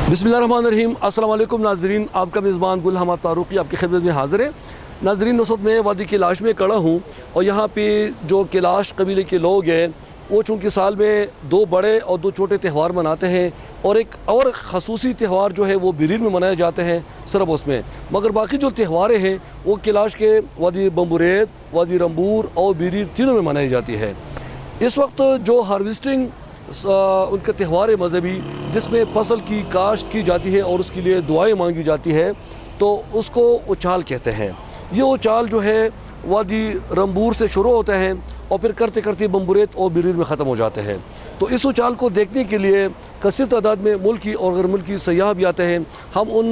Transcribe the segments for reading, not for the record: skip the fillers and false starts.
बिस्मिल्लाहिर्रहमानिर्रहीम। अस्सलाम वालेकुम नाज़रीन, आपका मेज़बान गुल हमाद तारुकी आपकी खिदमत में हाज़िर है। नाज़रीन, इस वक्त मैं वादी कैलाश में खड़ा हूँ और यहाँ पे जो कैलाश कबीले के लोग हैं वो चूँकि साल में 2 बड़े और 2 छोटे त्यौहार मनाते हैं और एक और ख़ुसूसी त्यौहार जो है वो बिरीर में मनाए जाते हैं सरबोस में, मगर बाकी जो त्यौहार हैं वो कैलाश के वादी बम्बुरेत, वादी रंबूर और बिरीर तीनों में मनाई जाती है। इस वक्त जो हार्वेस्टिंग उनका त्यौहार है मज़हबी, जिसमें फसल की काश्त की जाती है और उसके लिए दुआएं मांगी जाती है, तो उसको उछाल कहते हैं। ये उछाल जो है वादी रंबूर से शुरू होता है और फिर करते करते बम्बुरेत और बिरीर में ख़त्म हो जाते हैं। तो इस उछाल को देखने के लिए कसीर तादाद में मुल्की और गैर मुल्की सयाह भी आते हैं। हम उन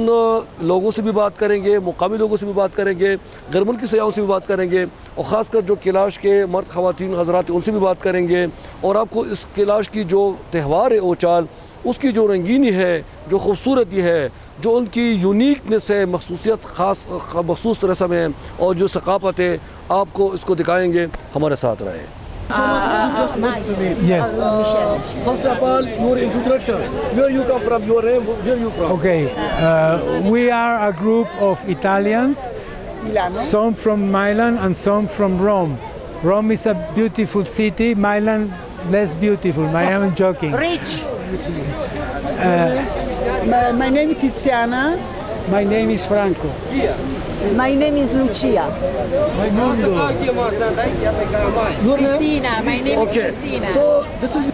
लोगों से भी बात करेंगे, मुकामी लोगों से भी बात करेंगे, गैर मुल्की सयाहों से भी बात करेंगे और ख़ासकर जो कैलाश के मर्द ख़वातीन हज़रात उनसे भी बात करेंगे और आपको इस कैलाश की जो त्यौहार है उछाल, उसकी जो रंगीनी है, जो खूबसूरती है, जो उनकी यूनिकनेस है, मखसूसियत ख़ास मखसूस रस्म है और जो सकाफ़त है, आपको इसको दिखाएँगे। हमारे साथ रहें। Yes. First of all, your introduction. Where you come from? Your name? Where you from? Okay. We are a group of Italians, some from Milan and some from Rome. Rome is a beautiful city, Milan less beautiful. I am joking. Rich. My name is Tiziana. My name is Franco. My name is Lucia. Your name? Cristina, my name is Okay. Cristina. So this is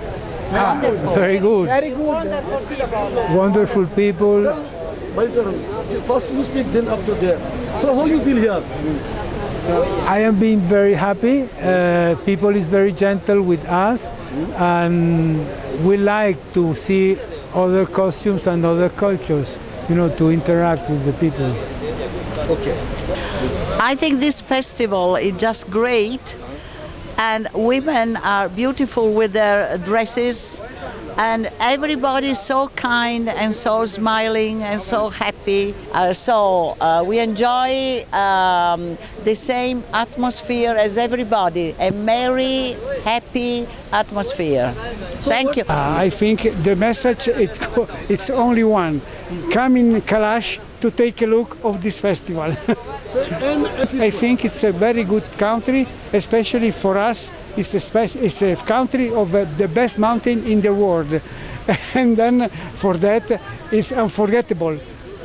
Very good. Very good. Wonderful people. my turn. First you speak, then after that. So how you feel here? I am being very happy. People is very gentle with us, and we like to see other costumes and other cultures. To interact with the people. Okay. I think this festival is just great, and women are beautiful with their dresses, and everybody is so kind and so smiling and so happy. We enjoy the same atmosphere as everybody, a merry, happy atmosphere. Thank you. I think the message it's only one. Come in Kalash to take a look of this festival. I think it's a very good country, especially for us. It's a country of the best mountain in the world, and then for that it's unforgettable,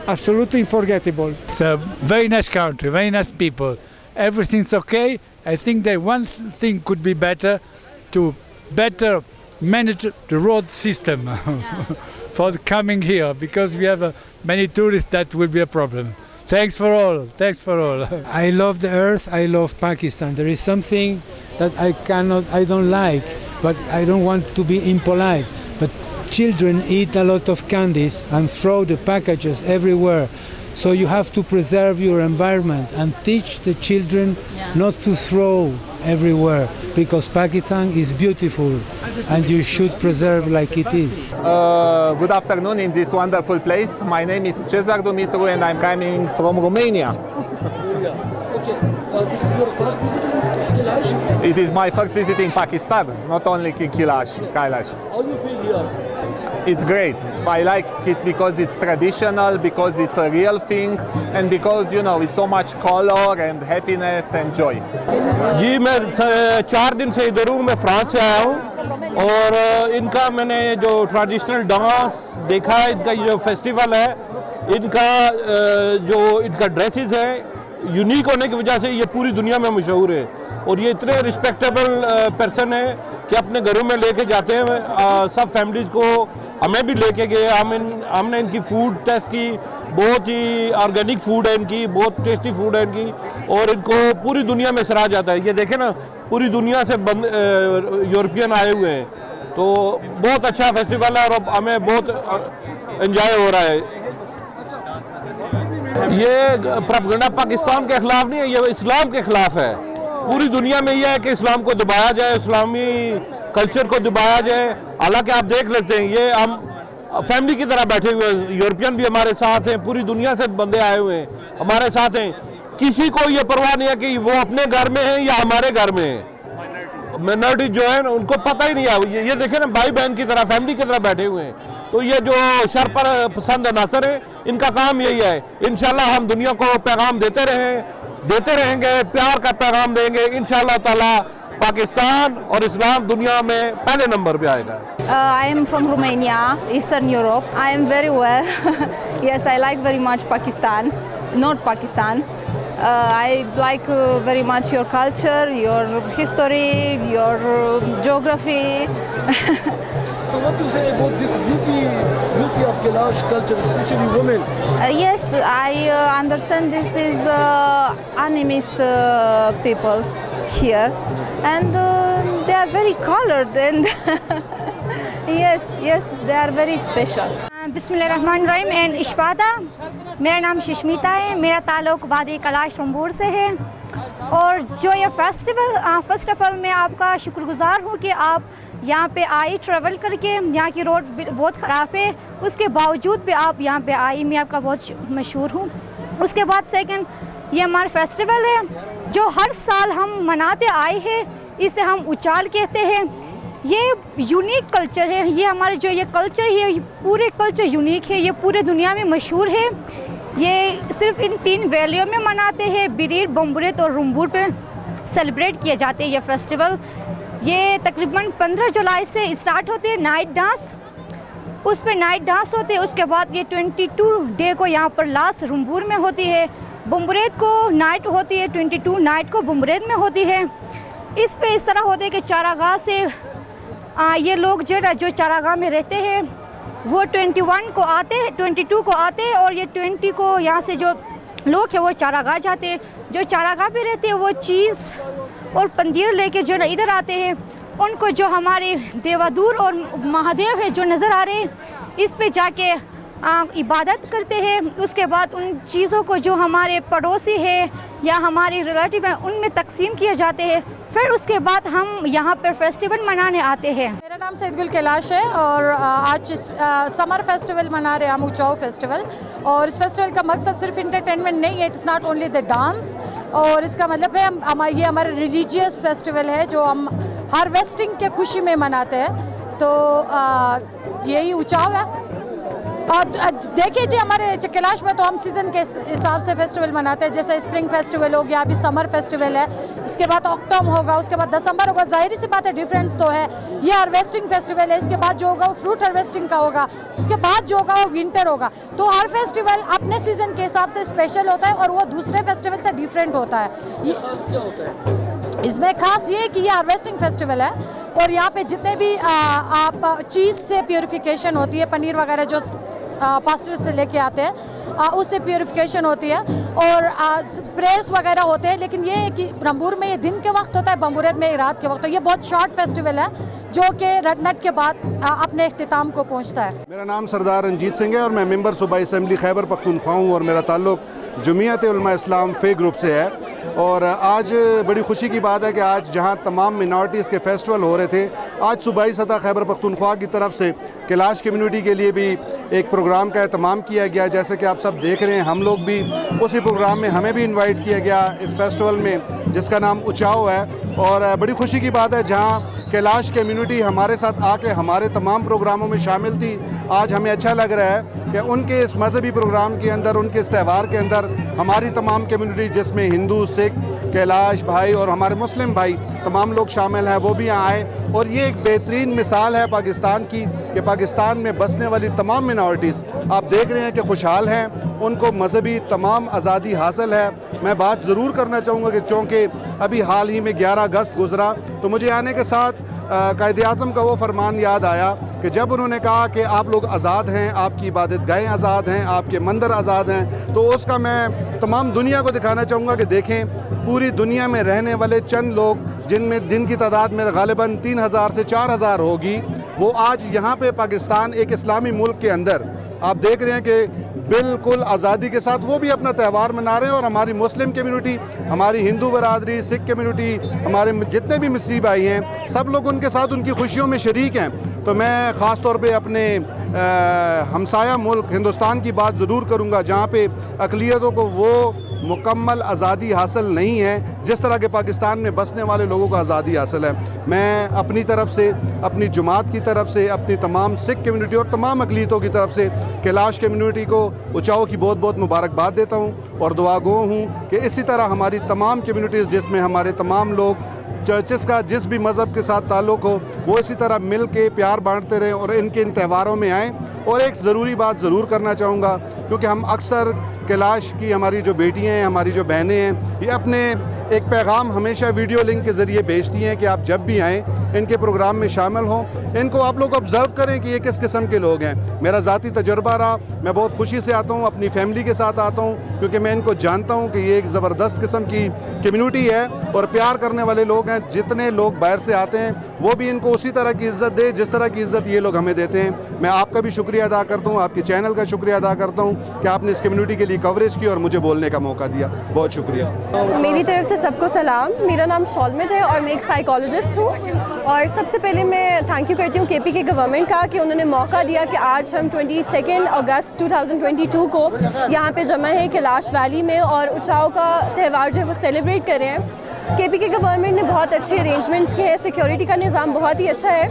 absolutely unforgettable. It's a very nice country, very nice people. Everything's okay. I think that one thing could be better to better manage the road system for coming here, because we have many tourists. That will be a problem. Thanks for all. Thanks for all. I love the earth. I love Pakistan. There is something that I don't like, but I don't want to be impolite. But children eat a lot of candies and throw the packages everywhere. So you have to preserve your environment and teach the children not to throw everywhere, because Pakistan is beautiful and you should preserve like it is. Good afternoon in this wonderful place. My name is Cezar Dumitru and I'm coming from Romania. Okay. This is your first visit in Kailash? It is my first visit in Pakistan, not only Kailash. How you feel here? It's great. I like it because it's traditional, because it's a real thing, and because it's so much color and happiness and joy. जी मैं 4 दिन से इधर हूँ। मैं France से आया हूँ और इनका मैंने जो ट्रेडिशनल डांस देखा है, इनका जो फेस्टिवल है, इनका जो इनका ड्रेसेस है, यूनिक होने की वजह से ये पूरी दुनिया में मशहूर है और ये इतने रिस्पेक्टेबल पर्सन है कि अपने घरों में लेके जाते हैं। सब फैमिलीज़ को हमें भी लेके गए। हमने इनकी फूड टेस्ट की, बहुत ही ऑर्गेनिक फूड है इनकी, बहुत टेस्टी फूड है इनकी और इनको पूरी दुनिया में सराहा जाता है। ये देखें ना, पूरी दुनिया से यूरोपियन आए हुए हैं, तो बहुत अच्छा फेस्टिवल है और हमें बहुत एंजॉय हो रहा है। ये प्रोपेगेंडा पाकिस्तान के खिलाफ नहीं है, ये इस्लाम के खिलाफ है। पूरी दुनिया में यह है कि इस्लाम को दबाया जाए, इस्लामी कल्चर को दबाया जाए। हालांकि आप देख लेते हैं, ये हम फैमिली की तरह बैठे हुए हैं, यूरोपियन भी हमारे साथ हैं, पूरी दुनिया से बंदे आए हुए हैं हमारे साथ हैं। किसी को ये परवाह नहीं है कि वो अपने घर में है या हमारे घर में है। माइनॉरिटी जो है ना, उनको पता ही नहीं है। ये देखें ना, भाई बहन की तरह, फैमिली की तरह बैठे हुए हैं। तो ये जो शरपर पसंद अनासर है, इनका काम यही है। इंशाल्लाह हम दुनिया को पैगाम देते रहेंगे, प्यार का पैगाम देंगे। इंशाल्लाह ताला पाकिस्तान और इस्लाम दुनिया में पहले नंबर पे आएगा। I am from Romania, Eastern Europe. I am very well. Yes, I like very much Pakistan, not Pakistan. I like very much your culture, your history, your geography. So what you say about this beauty of Kailash culture, especially women? Yes, I understand this is animist people here, and they are very colored and yes, they are very special. बिस्मिल्लाहिर्रहमानिर्रहीम and इश्बादा, मेरा नाम सुष्मिता है, मेरा ताल्लुक़ वादी कैलाश रंबूर से है। और जो ये फेस्टिवल, फर्स्ट ऑफ ऑल मैं आपका शुक्रगुज़ार हूँ कि आप यहाँ पे आई ट्रैवल करके। यहाँ की रोड बहुत ख़राब है, उसके बावजूद भी आप यहाँ पे आई, मैं आपका बहुत मशहूर हूँ। उसके बाद सेकंड, ये हमारा फेस्टिवल है जो हर साल हम मनाते आए हैं, इसे हम उचाल कहते हैं। ये यूनिक कल्चर है, ये हमारे जो ये कल्चर है, ये पूरे कल्चर यूनिक है, ये पूरे दुनिया में मशहूर है। ये सिर्फ इन 3 वैलियों में मनाते हैं, बिरीर, बम्बुरेत और रंबूर पे सेलिब्रेट किए जाते हैं ये फेस्टिवल। ये तकरीबन 15 जुलाई से स्टार्ट होते हैं नाइट डांस, उस पर नाइट डांस होते हैं। उसके बाद ये 22 डे को यहाँ पर लास्ट रंबूर में होती है, बम्बुरेत को नाइट होती है, 22 नाइट को बम्बुरेत में होती है। इस पे इस तरह होते है कि चारागाह से ये लोग जो चारागाह में रहते हैं वो 21 को आते हैं, 22 को आते हैं, और ये 20 को यहाँ से जो लोग हैं वो चारागाह जाते हैं। जो चारागाह पे रहते हैं वो चीज़ और पंदीर लेके जो इधर आते हैं, उनको जो हमारे देवादूर और महादेव है जो नज़र आ रहे हैं, इस पे जाके इबादत करते हैं। उसके बाद उन चीज़ों को जो हमारे पड़ोसी है या हमारे रिलेटिव हैं उनमें तकसीम किए जाते हैं। फिर उसके बाद हम यहाँ पर फेस्टिवल मनाने आते हैं। मेरा नाम सईदगुल कैलाश है और आज समर फेस्टिवल मना रहे हैं हम, उचाओ फेस्टिवल। और इस फेस्टिवल का मकसद सिर्फ इंटरटेनमेंट नहीं है, it's not only the dance. और इसका मतलब है ये हमारा रिलीजियस फेस्टिवल है जो हम हार्वेस्टिंग के खुशी में मनाते हैं। तो यही उचाओ है। और देखिए जी, हमारे कैलाश में तो हम सीज़न के हिसाब से फेस्टिवल मनाते हैं। जैसे स्प्रिंग फेस्टिवल हो गया, अभी समर फेस्टिवल है, इसके बाद ऑक्टोम होगा, उसके बाद दिसंबर होगा। ज़ाहिर सी बात है डिफरेंस तो है। ये हार्वेस्टिंग फेस्टिवल है, इसके बाद जो होगा वो फ्रूट हार्वेस्टिंग का होगा, उसके बाद जो होगा वो विंटर होगा। तो हर फेस्टिवल अपने सीज़न के हिसाब से स्पेशल होता है और वो दूसरे फेस्टिवल से डिफरेंट होता है। इसमें खास ये है कि ये हार्वेस्टिंग फेस्टिवल है और यहाँ पे जितने भी आप चीज़ से प्योरिफिकेशन होती है, पनीर वगैरह जो पास्चर से लेके आते हैं उससे प्योरिफिकेशन होती है और प्रेयर्स वगैरह होते हैं। लेकिन ये है कि रंबूर में ये दिन के वक्त होता है, बम्बुरेत में रात के वक्त। तो ये बहुत शॉर्ट फेस्टिवल है जो कि रटनट के बाद अपने इख्तिताम को पहुँचता है। मेरा नाम सरदार रंजीत सिंह है और मैं मेंबर सूबाई असम्बली खैबर पख्तूनख्वा हूँ और मेरा ताल्लुक़ जमीयत उलमा इस्लाम फ़े ग्रुप से है। और आज बड़ी खुशी की बात है कि आज जहां तमाम मिनॉरिटीज़ के फेस्टिवल हो रहे थे, आज सूबाई सतह खैबर पख्तूनख्वा की तरफ से कैलाश कम्युनिटी के लिए भी एक प्रोग्राम का एहतमाम किया गया। जैसे कि आप सब देख रहे हैं, हम लोग भी उसी प्रोग्राम में हमें भी इनवाइट किया गया इस फेस्टिवल में जिसका नाम उचाओ है। और बड़ी खुशी की बात है जहां कैलाश कम्युनिटी हमारे साथ आके हमारे तमाम प्रोग्रामों में शामिल थी। आज हमें अच्छा लग रहा है कि उनके इस मजहबी प्रोग्राम के अंदर, उनके इस त्यौहार के अंदर हमारी तमाम कम्युनिटी जिसमें हिंदू, सिख, कैलाश भाई और हमारे मुस्लिम भाई तमाम लोग शामिल हैं, वो भी यहाँ आए। और ये एक बेहतरीन मिसाल है पाकिस्तान की कि पाकिस्तान में बसने वाली तमाम मिनॉरिटीज़ आप देख रहे हैं कि खुशहाल हैं, उनको मजहबी तमाम आज़ादी हासिल है। मैं बात ज़रूर करना चाहूँगा कि चूँकि अभी हाल ही में 11 अगस्त गुज़रा तो मुझे आने के साथ कायद-ए-आज़म का वो फरमान याद आया कि जब उन्होंने कहा कि आप लोग आज़ाद हैं, आपकी इबादतगाहें आज़ाद हैं, आपके मंदिर आज़ाद हैं, तो उसका मैं तमाम दुनिया को दिखाना चाहूँगा कि देखें पूरी दुनिया में रहने वाले चंद लोग जिनकी तादाद में गालिबन 3000 से 4000 होगी, वो आज यहाँ पे पाकिस्तान एक इस्लामी मुल्क के अंदर आप देख रहे हैं कि बिल्कुल आज़ादी के साथ वो भी अपना त्यौहार मना रहे हैं। और हमारी मुस्लिम कम्युनिटी, हमारी हिंदू बरादरी, सिख कम्युनिटी, हमारे जितने भी मिस्री भाई हैं, सब लोग उनके साथ उनकी खुशियों में शरीक हैं। तो मैं ख़ास तौर पे अपने हमसाया मुल्क हिंदुस्तान की बात ज़रूर करूँगा जहाँ पे अक़लियतों को वो मुकम्मल आज़ादी हासिल नहीं है जिस तरह के पाकिस्तान में बसने वाले लोगों को आज़ादी हासिल है। मैं अपनी तरफ से, अपनी जुमात की तरफ से, अपनी तमाम सिख कम्यूनिटी और तमाम अक़लीतों की तरफ से कैलाश कम्यूनिटी को उचाओ की बहुत बहुत मुबारकबाद देता हूँ और दुआ गो हूँ कि इसी तरह हमारी तमाम कम्यूनिटीज़ जिसमें हमारे तमाम लोग चर्चेस का जिस भी मज़हब के साथ ताल्लुक़ हो वो इसी तरह मिल के प्यार बांटते रहें और इनके इन त्योहारों में आएँ। और एक ज़रूरी बात ज़रूर करना चाहूँगा, क्योंकि हम अक्सर कैलाश की हमारी जो बेटियाँ हैं, हमारी जो बहनें हैं, ये अपने एक पैगाम हमेशा वीडियो लिंक के ज़रिए भेजती हैं कि आप जब भी आएँ इनके प्रोग्राम में शामिल हों, इनको आप लोग ऑब्ज़र्व करें कि ये किस किस्म के लोग हैं। मेरा ज़ाती तजुर्बा रहा, मैं बहुत खुशी से आता हूँ, अपनी फैमिली के साथ आता हूँ, क्योंकि मैं इनको जानता हूँ कि ये एक ज़बरदस्त किस्म की कम्यूनिटी है और प्यार करने वाले लोग हैं। जितने लोग बाहर से आते हैं वो भी इनको उसी तरह की इज़्ज़त दे जिस तरह की इज़्ज़त ये लोग हमें देते हैं। मैं आपका भी शुक्रिया अदा करता हूँ, आपके चैनल का शुक्रिया अदा करता हूँ कि आपने इस कम्यूनिटी के लिए कवरेज की और मुझे बोलने का मौका दिया। बहुत शुक्रिया। मेरी तरफ से सबको सलाम। मेरा नाम शौलमित है और मैं एक साइकोलॉजिस्ट हूँ। और सबसे पहले मैं थैंक यू करती हूँ केपी के गवर्नमेंट का कि उन्होंने मौका दिया कि आज हम 22 अगस्त 2022 को यहाँ पे जमा है कैलाश वैली में और उचाओ का त्यौहार जो है वो सेलिब्रेट कर रहे हैं। केपी के गवर्नमेंट ने बहुत अच्छे अरेंजमेंट्स किए हैं, सिक्योरिटी का निज़ाम बहुत ही अच्छा है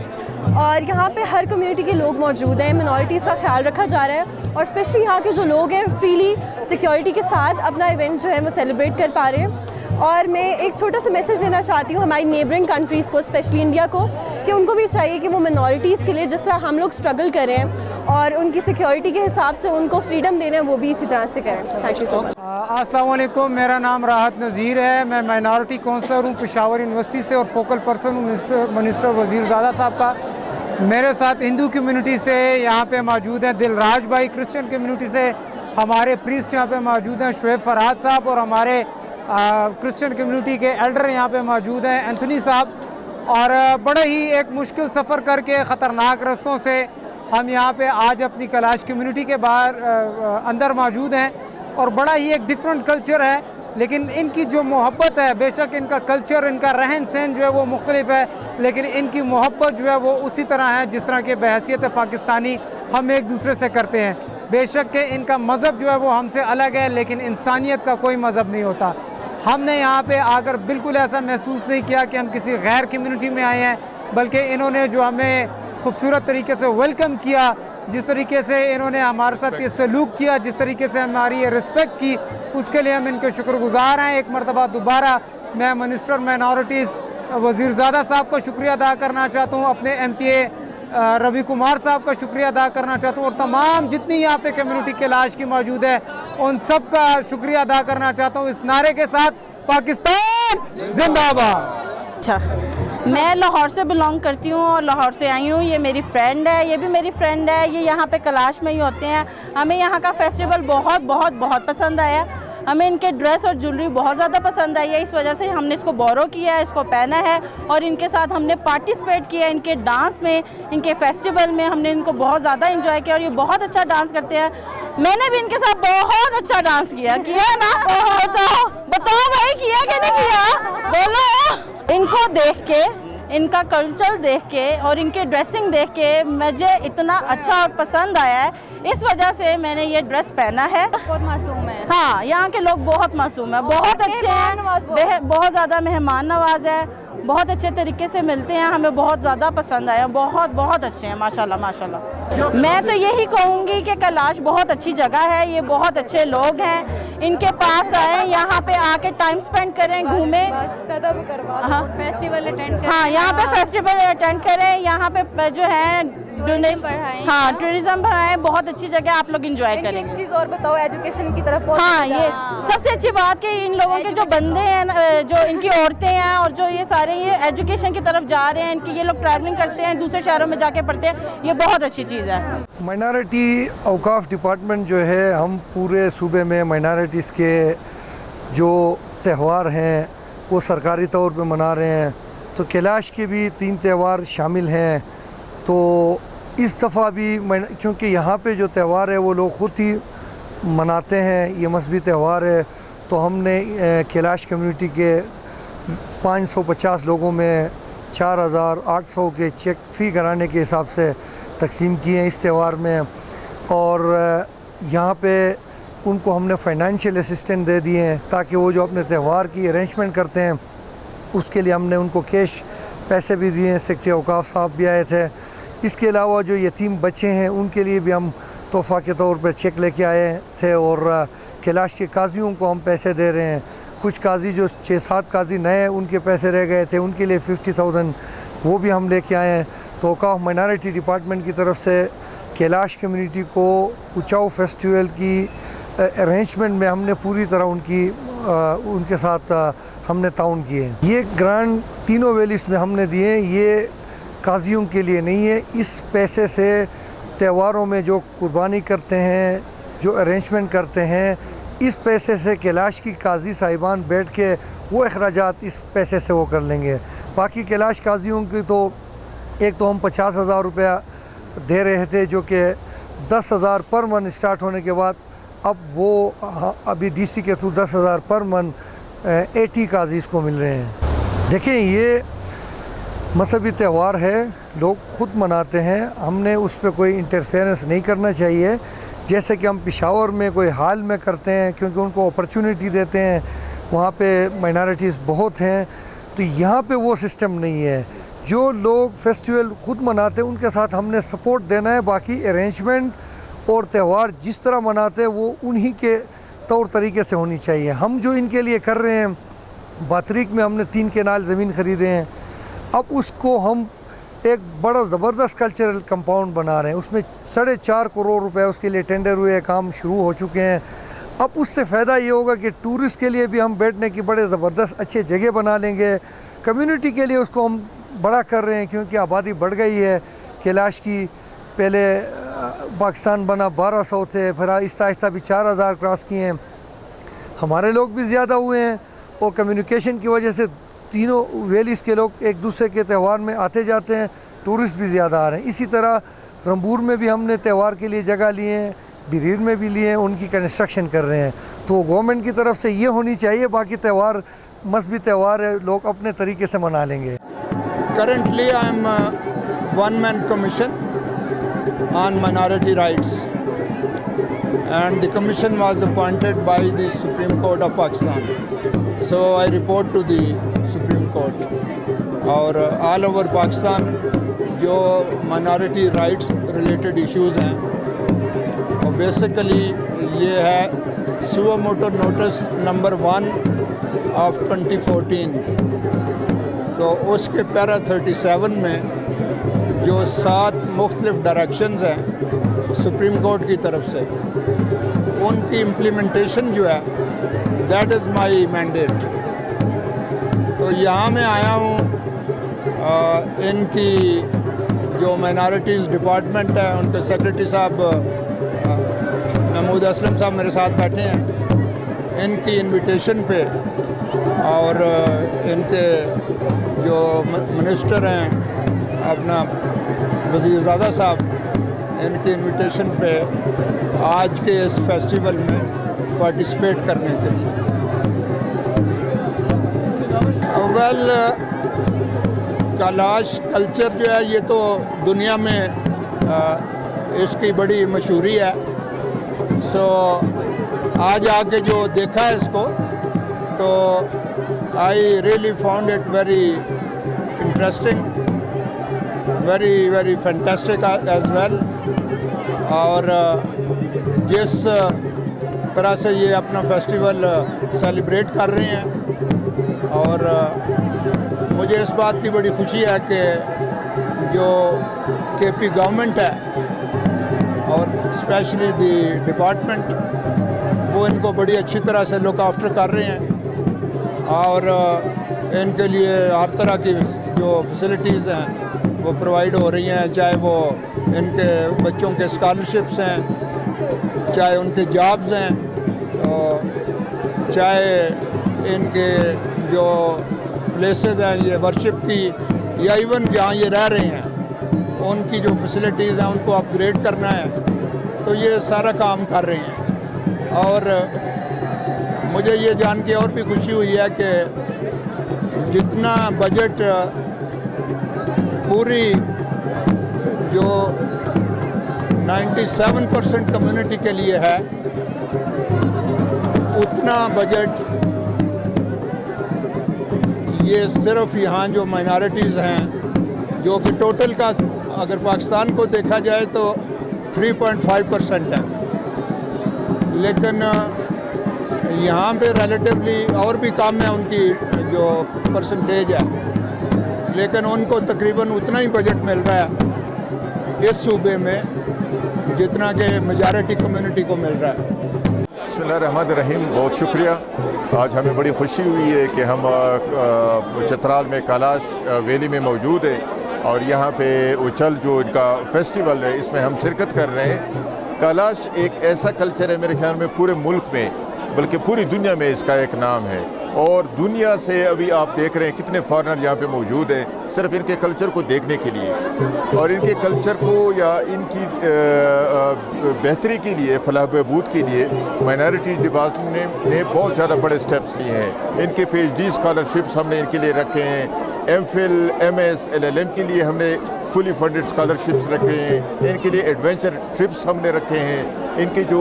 और यहाँ पे हर कम्युनिटी के लोग मौजूद हैं, मिनॉरिटीज़ का ख्याल रखा जा रहा है और स्पेशली यहाँ के जो लोग हैं फ्रीली सिक्योरिटी के साथ अपना इवेंट जो है वो सेलिब्रेट कर पा रहे हैं। और मैं एक छोटा सा मैसेज देना चाहती हूँ हमारी नेबरिंग कंट्रीज़ को, स्पेशली इंडिया को, कि उनको भी चाहिए कि वो मिनॉरिटीज़ के लिए जिस तरह हम लोग स्ट्रगल करें और उनकी सिक्योरिटी के हिसाब से उनको फ्रीडम देना है वो भी इसी तरह से करें। Thank you so much. अस्सलाम वालेकुम, मेरा नाम राहत नज़ीर है। मैं माइनॉरिटी काउंसलर हूँ पेशावर यूनिवर्सिटी से और फोकल पर्सन हूँ मिनिस्टर वज़ीरज़ादा साहब का। मेरे साथ हिंदू कम्यूनिटी से यहाँ पे मौजूद हैं दिलराज भाई, क्रिश्चियन कम्यूनिटी से हमारे प्रीस्ट यहाँ पे मौजूद हैं शुएब फरहाद साहब और हमारे क्रिश्चियन कम्युनिटी के एल्डर यहाँ पे मौजूद हैं एंथनी साहब। और बड़े ही एक मुश्किल सफ़र करके ख़तरनाक रास्तों से हम यहाँ पे आज अपनी कैलाश कम्युनिटी के बाहर अंदर मौजूद हैं और बड़ा ही एक डिफरेंट कल्चर है, लेकिन इनकी जो मोहब्बत है, बेशक इनका कल्चर, इनका रहन सहन जो है वो मुख्तलिफ है, लेकिन इनकी मोहब्बत जो है वो उसी तरह है जिस तरह के बहैसियत पाकिस्तानी हम एक दूसरे से करते हैं। बेशक के इनका मज़हब जो है वो हमसे अलग है, लेकिन इंसानियत का कोई मज़हब नहीं होता। हमने यहाँ पे आकर बिल्कुल ऐसा महसूस नहीं किया कि हम किसी गैर कम्युनिटी में आए हैं, बल्कि इन्होंने जो हमें खूबसूरत तरीके से वेलकम किया, जिस तरीके से इन्होंने हमारे साथ ये सलूक किया, जिस तरीके से हमारी ये रिस्पेक्ट की, उसके लिए हम इनके शुक्रगुजार हैं। एक मरतबा दोबारा मैं मिनिस्टर माइनॉरिटीज़ वज़ीरज़ादा साहब का शुक्रिया अदा करना चाहता हूँ, अपने MPA रवि कुमार साहब का शुक्रिया अदा करना चाहता हूँ और तमाम जितनी यहाँ पे कम्युनिटी कैलाश की मौजूद है उन सब का शुक्रिया अदा करना चाहता हूँ इस नारे के साथ, पाकिस्तान जिंदाबाद। अच्छा, मैं लाहौर से बिलोंग करती हूँ और लाहौर से आई हूँ। ये मेरी फ्रेंड है, ये भी मेरी फ्रेंड है। ये यहाँ पे कैलाश में ही होते हैं। हमें यहाँ का फेस्टिवल बहुत बहुत बहुत पसंद आया। हमें इनके ड्रेस और ज्वेलरी बहुत ज़्यादा पसंद आई है, इस वजह से हमने इसको बोरो किया है, इसको पहना है और इनके साथ हमने पार्टिसिपेट किया। इनके डांस में, इनके फेस्टिवल में हमने इनको बहुत ज़्यादा एंजॉय किया और ये बहुत अच्छा डांस करते हैं। मैंने भी इनके साथ बहुत अच्छा डांस किया है ना? बताओ भाई, किया कि नहीं किया? बोलो। इनको देख के, इनका कल्चर देख के और इनके ड्रेसिंग देख के मुझे इतना अच्छा और पसंद आया है, इस वजह से मैंने ये ड्रेस पहना है। बहुत मासूम है। हाँ, यहाँ के लोग बहुत मासूम है, बहुत अच्छे हैं, बहुत ज़्यादा मेहमान नवाज है, बहुत अच्छे तरीके से मिलते हैं। हमें बहुत ज़्यादा पसंद आया, बहुत बहुत अच्छे हैं माशाल्लाह माशाल्लाह। मैं तो यही कहूँगी कि कैलाश बहुत अच्छी जगह है, ये बहुत अच्छे लोग हैं, इनके पास आए, यहाँ पे आके टाइम स्पेंड करें, घूमें, फेस्टिवल अटेंड करें। हाँ, यहाँ पे फेस्टिवल अटेंड करें, यहाँ पे जो है हाँ टूरिज्म बढ़ाएं। बहुत अच्छी जगह, आप लोग एंजॉय करेंगे। एक चीज़ और बताओ, एजुकेशन की तरफ। हाँ, ये सबसे अच्छी बात कि इन लोगों के जो बंदे हैं, जो इनकी औरतें हैं और जो ये सारे ये एजुकेशन की तरफ जा रहे हैं, इनकी ये लोग ट्रैवलिंग करते हैं, दूसरे शहरों में जाके पढ़ते हैं, ये बहुत अच्छी चीज़ है। माइनॉरिटी औकाफ डिपार्टमेंट जो है, हम पूरे सूबे में माइनॉरिटीज़ के जो त्यौहार हैं वो सरकारी तौर पे मना रहे हैं। तो कैलाश के भी 3 त्यौहार शामिल हैं। तो इस दफ़ा भी चूँकि यहाँ पे जो त्यौहार है वो लोग ख़ुद ही मनाते हैं, ये मजहबी त्यौहार है, तो हमने कैलाश कम्युनिटी के 550 लोगों में 4800 के चेक फ़ी कराने के हिसाब से तकसीम किए हैं इस त्यौहार में। और यहाँ पे उनको हमने फाइनेंशियल असिस्टेंट दे दिए हैं ताकि वो जो अपने त्यौहार की अरेंजमेंट करते हैं उसके लिए हमने उनको कैश पैसे भी दिए हैं। सेक्रेटरी औकाफ साहब भी आए थे। इसके अलावा जो यतीम बच्चे हैं उनके लिए भी हम तोहफ़ा के तौर पे चेक लेके आए थे और कैलाश के काजियों को हम पैसे दे रहे हैं। कुछ काजी जो 6-7 काजी नए उनके पैसे रह गए थे उनके लिए 50,000 वो भी हम लेके आए हैं। तो औकाफ माइनॉरिटी डिपार्टमेंट की तरफ से कैलाश कम्युनिटी को उचाऊ फेस्टिवल की अरेंजमेंट में हमने पूरी तरह उनके साथ हमने ताउन किए। ये ग्रांट तीनों वैलीज़ में हमने दिए, ये काजियों के लिए नहीं है। इस पैसे से त्योहारों में जो कुर्बानी करते हैं, जो अरेंजमेंट करते हैं, इस पैसे से कैलाश की काजी साहिबान बैठ के वो अखराजात इस पैसे से वो कर लेंगे। बाकी कैलाश काजियों की तो एक तो हम 50,000 रुपया दे रहे थे जो कि 10,000 पर मंथ स्टार्ट होने के बाद अब वो अभी डीसी के थ्रू 10,000 पर मंथ 80 काजीज़ को मिल रहे हैं। देखिए ये मजहबी त्यौहार है, लोग ख़ुद मनाते हैं, हमने उस पर कोई इंटरफेरेंस नहीं करना चाहिए। जैसे कि हम पेशावर में कोई हाल में करते हैं क्योंकि उनको अपॉर्चुनिटी देते हैं, वहाँ पे माइनॉरिटीज़ बहुत हैं, तो यहाँ पे वो सिस्टम नहीं है। जो लोग फेस्टिवल ख़ुद मनाते हैं उनके साथ हमने सपोर्ट देना है। बाकी अरेंजमेंट और त्यौहार जिस तरह मनाते हैं वो उन्हीं के तौर तरीके से होनी चाहिए। हम जो इनके लिए कर रहे हैं, बातरीक में हमने 3 केनाल ज़मीन ख़रीदे हैं, अब उसको हम एक बड़ा ज़बरदस्त कल्चरल कंपाउंड बना रहे हैं। उसमें 4.5 करोड़ रुपए उसके लिए टेंडर हुए, काम शुरू हो चुके हैं। अब उससे फ़ायदा ये होगा कि टूरिस्ट के लिए भी हम बैठने की बड़े ज़बरदस्त अच्छे जगह बना लेंगे। कम्युनिटी के लिए उसको हम बड़ा कर रहे हैं क्योंकि आबादी बढ़ गई है। कैलाश की पहले पाकिस्तान बना 1200 थे, फिर आहिस्ता आहिस्ता भी 4,000 क्रॉस किए हैं। हमारे लोग भी ज़्यादा हुए हैं और कम्युनिकेशन की वजह से तीनों वैलीज़ के लोग एक दूसरे के त्यौहार में आते जाते हैं, टूरिस्ट भी ज़्यादा आ रहे हैं। इसी तरह रंबूर में भी हमने त्यौहार के लिए जगह लिए हैं, बिरीर में भी लिए हैं, उनकी कंस्ट्रक्शन कर रहे हैं। तो गवर्नमेंट की तरफ से ये होनी चाहिए। बाकी त्यौहार मजहबी त्यौहार है, लोग अपने तरीके से मना लेंगे। Currently I am a one-man commission on minority rights and the commission was appointed by the Supreme Court of Pakistan. So I report to the Supreme Court और all over Pakistan जो minority rights related issues हैं और basically ये है suo motu notice number 1 of 2014। तो उसके para 37 में जो 7 मुख्तलिफ डायरेक्शंस हैं सुप्रीम कोर्ट की तरफ से, उनकी इम्प्लीमेंटेशन जो है दैट इज़ माई मैंडेट। तो यहाँ मैं आया हूँ, इनकी जो माइनॉरिटीज़ डिपार्टमेंट है उनके सेक्रेटरी साहब महमूद असलम साहब मेरे साथ बैठे हैं, इनकी इनविटेशन पे और इनके जो मिनिस्टर हैं अपना वज़ीरज़ादा साहब, इनकी इनविटेशन पे आज के इस फेस्टिवल में पार्टिसिपेट करने के लिए। वेल कैलाश कल्चर जो है ये तो दुनिया में इसकी बड़ी मशहूरी है। सो आज आके जो देखा है इसको तो I really found it very interesting, very fantastic as well। और जिस तरह से ये अपना फेस्टिवल सेलिब्रेट कर रहे हैं और मुझे इस बात की बड़ी खुशी है कि जो केपी गवर्नमेंट है और स्पेशली दी डिपार्टमेंट वो इनको बड़ी अच्छी तरह से लुक आफ्टर कर रहे हैं और इनके लिए हर तरह की जो फैसिलिटीज़ हैं वो प्रोवाइड हो रही हैं, चाहे वो इनके बच्चों के स्कॉलरशिप्स हैं, चाहे उनके जॉब्स हैं, तो चाहे इनके जो प्लेसेस हैं ये वर्शिप की या इवन जहाँ ये रह रहे हैं उनकी जो फैसिलिटीज़ हैं उनको अपग्रेड करना है, तो ये सारा काम कर रहे हैं। और मुझे ये जान के और भी खुशी हुई है कि जितना बजट पूरी जो 97% कम्युनिटी के लिए है उतना बजट ये सिर्फ यहाँ जो माइनॉरिटीज़ हैं, जो कि टोटल का अगर पाकिस्तान को देखा जाए तो 3.5% है, लेकिन यहाँ पे रिलेटिवली और भी कम है उनकी जो परसेंटेज है, लेकिन उनको तकरीबन उतना ही बजट मिल रहा है इस सूबे में जितना कि मेजॉरिटी कम्युनिटी को मिल रहा है। बिस्मिल्लाहिर्रहमानिर्रहीम, बहुत शुक्रिया। आज हमें बड़ी खुशी हुई है कि हम चित्राल में कैलाश वैली में मौजूद है और यहाँ पे उछल जो इनका फेस्टिवल है इसमें हम शिरकत कर रहे हैं। कैलाश एक ऐसा कल्चर है मेरे ख्याल में पूरे मुल्क में बल्कि पूरी दुनिया में इसका एक नाम है और दुनिया से अभी आप देख रहे हैं कितने फॉरेनर यहाँ पे मौजूद हैं सिर्फ इनके कल्चर को देखने के लिए और इनके कल्चर को या इनकी बेहतरी के लिए, फलाह बहबूद के लिए माइनॉरिटी डिपार्टमेंट ने बहुत ज़्यादा बड़े स्टेप्स लिए हैं। इनके PhD स्कॉलरशिप्स हमने इनके लिए रखे हैं, MPhil, MS, LLM के लिए हमने फुली फंडेड स्कॉलरशिप्स रखे हैं, इनके लिए एडवेंचर ट्रिप्स हमने रखे हैं। इनके जो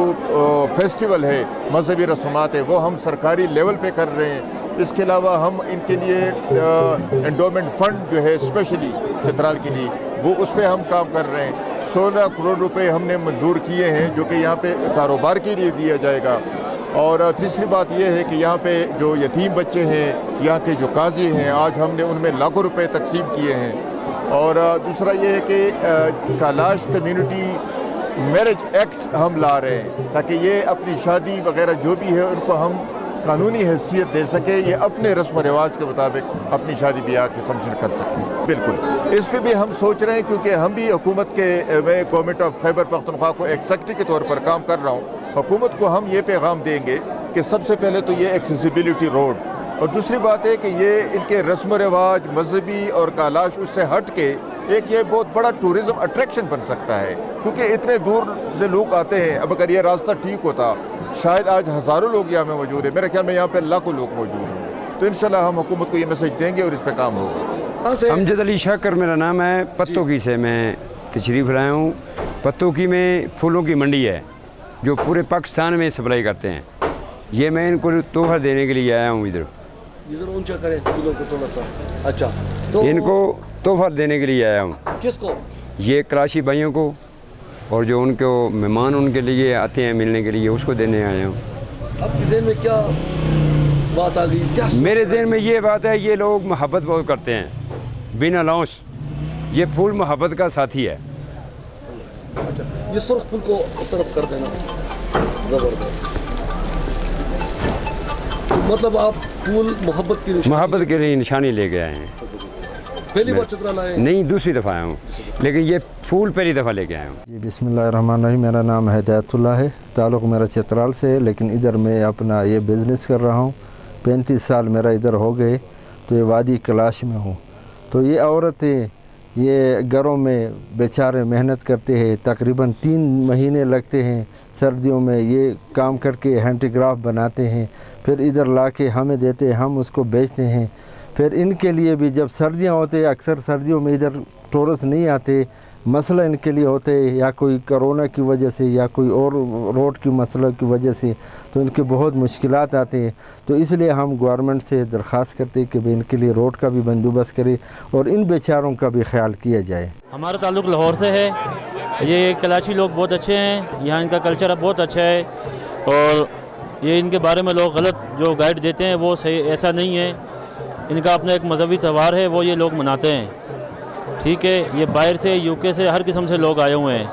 फेस्टिवल है, मजहबी रस्मात है, वो हम सरकारी लेवल पे कर रहे हैं। इसके अलावा हम इनके लिए एंडोमेंट फंड जो है स्पेशली चित्राल के लिए वो उस पर हम काम कर रहे हैं। 16 करोड़ रुपए हमने मंजूर किए हैं जो कि यहाँ पे कारोबार के लिए दिया जाएगा। और तीसरी बात यह है कि यहाँ पे जो यतीम बच्चे हैं, यहाँ के जो काजी हैं, आज हमने उनमें लाखों रुपए तकसीम किए हैं। और दूसरा ये है कि कैलाश कम्युनिटी मैरिज एक्ट हम ला रहे हैं ताकि ये अपनी शादी वगैरह जो भी है उनको हम कानूनी हैसियत दे सके, ये अपने रस्म व रिवाज के मुताबिक अपनी शादी ब्याह के फंक्शन कर सकें। बिल्कुल इस पे भी हम सोच रहे हैं क्योंकि हम भी हुकूमत के मैं गवर्नमेंट ऑफ खैबर पख्तूनख्वा को एक सेक्रेटरी के तौर पर काम कर रहा हूँ। हुकूमत को हम ये पैगाम देंगे कि सबसे पहले तो ये एक्सेसिबिलिटी रोड और दूसरी बात है कि ये इनके रस्म रिवाज मजहबी और कैलाश उससे हट के एक ये बहुत बड़ा टूरिज़्म अट्रैक्शन बन सकता है क्योंकि इतने दूर से लोग आते हैं। अब अगर ये रास्ता ठीक होता शायद आज हज़ारों लोग यहाँ में मौजूद है, मेरे ख्याल में यहाँ पे लाखों लोग मौजूद होंगे। तो इंशाल्लाह हम हुकूमत को ये मैसेज देंगे और इस पर काम होगा। अमजद अली शाकर मेरा नाम है, पत्तोकी से मैं तशरीफ़ लाया हूँ। पत्तोकी में फूलों की मंडी है जो पूरे पाकिस्तान में सप्लाई करते हैं। ये मैं इनको तोहफ़ा देने के लिए आया हूँ इधर ऊंचा करें फूलों को थोड़ा सा। अच्छा, तो इनको तोहफ़ा देने के लिए आया हूँ। किसको? ये कलाशी भाइयों को और जो उनको मेहमान उनके लिए आते हैं मिलने के लिए उसको देने आया हूँ। आपके ज़हन में क्या बात आ गई? क्या मेरे ज़हन में ये बात है, ये लोग मोहब्बत बहुत करते हैं बिना लॉस। ये फूल मोहब्बत का साथी है। अच्छा, ये सुर्ख फूल को उस तरफ कर देना। ज़बरदस्त। मतलब आप फूल मोहब्बत के लिए निशानी लेके आए हैं। पहली बार चित्राल आए? नहीं, दूसरी दफ़ा आया हूँ, लेकिन ये फूल पहली दफ़ा लेके आया हूँ। जी बिस्मिल्लाहिर्रहमानिर्रहीम, मेरा नाम हिदायतुल्लाह है, ताल्लुक़ मेरा चित्राल से है, लेकिन इधर मैं अपना ये बिज़नेस कर रहा हूँ। 35 साल मेरा इधर हो गए, तो ये वादी कैलाश में हूँ। तो ये औरतें ये घरों में बेचारे मेहनत करते हैं, तकरीबन 3 महीने लगते हैं सर्दियों में ये काम करके हैंडीक्राफ्ट बनाते हैं, फिर इधर लाके हमें देते हैं, हम उसको बेचते हैं। फिर इनके लिए भी जब सर्दियां होते हैं, अक्सर सर्दियों में इधर टूरिस्ट नहीं आते, मसला इनके लिए होते हैं या कोई कोरोना की वजह से या कोई और रोड की मसला की वजह से, तो इनके बहुत मुश्किलात आते हैं। तो इसलिए हम गवर्नमेंट से दरख्वास्त करते हैं कि भाई इनके लिए रोड का भी बंदोबस्त करें और इन बेचारों का भी ख्याल किया जाए। हमारा ताल्लुक़ लाहौर से है। ये कैलाशी लोग बहुत अच्छे हैं, यहाँ इनका कल्चर बहुत अच्छा है और ये इनके बारे में लोग गलत जो गाइड देते हैं वो सही ऐसा नहीं है। इनका अपना एक मजहबी त्यौहार है, वो ये लोग मनाते हैं। ठीक है, ये बाहर से UK से हर किस्म से लोग आए हुए हैं,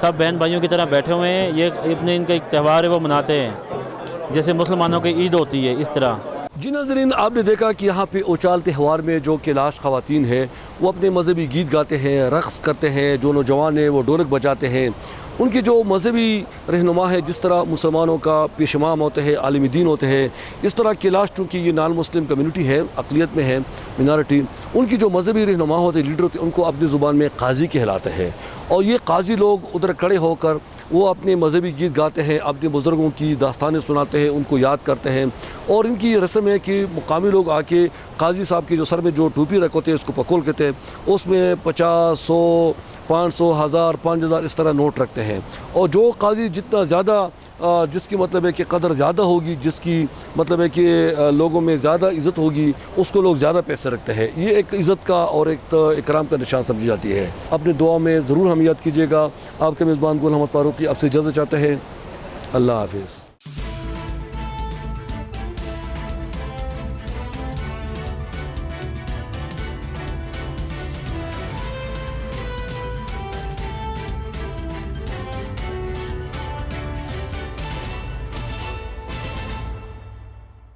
सब बहन भाइयों की तरह बैठे हुए हैं। ये अपने इनका एक त्यौहार है वो मनाते हैं जैसे मुसलमानों की ईद होती है, इस तरह। जी नाज़रीन, आपने देखा कि यहाँ पे उचाल त्यौहार में जो कैलाश ख़वातीन हैं वो अपने मजहबी गीत गाते हैं, रक़्स करते हैं। जो नौजवान हैं वो ढोलक बजाते हैं। उनकी जो मजहबी रहनुमा है, जिस तरह मुसलमानों का पेशमाम होते हैं, आलिम दीन होते हैं, इस तरह कैलाश चूँकि ये नॉन मुस्लिम कम्युनिटी है, अक़लियत में है, मिनॉरिटी, उनकी जो मजहबी रहनुमा होते हैं, लीडर होते हैं, उनको अपनी ज़ुबान में काजी कहलाते हैं। और ये काजी लोग उधर खड़े होकर वो अपने मजहबी गीत गाते हैं, अपने बुज़ुर्गों की दास्तानें सुनाते हैं, उनको याद करते हैं। और इनकी रस्म है कि मुकामी लोग आके काजी साहब के जो सर में जो टोपी रखे होते हैं उसको पकोल कहते हैं, उसमें 50, 100, 500, 1000, 5000 इस तरह नोट रखते हैं। और जो काजी जितना ज़्यादा जिसकी मतलब है कि कदर ज़्यादा होगी, जिसकी मतलब है कि लोगों में ज़्यादा इज़्ज़त होगी, उसको लोग ज़्यादा पैसे रखते हैं। ये एक इज़्ज़त का और एक इकराम का निशान समझी जाती है। अपनी दुआ में ज़रूर हम याद कीजिएगा। आपके मेज़बान गुल मोहम्मद फ़ारूकी आपसे इजाज़त चाहते हैं। अल्लाह हाफिज़।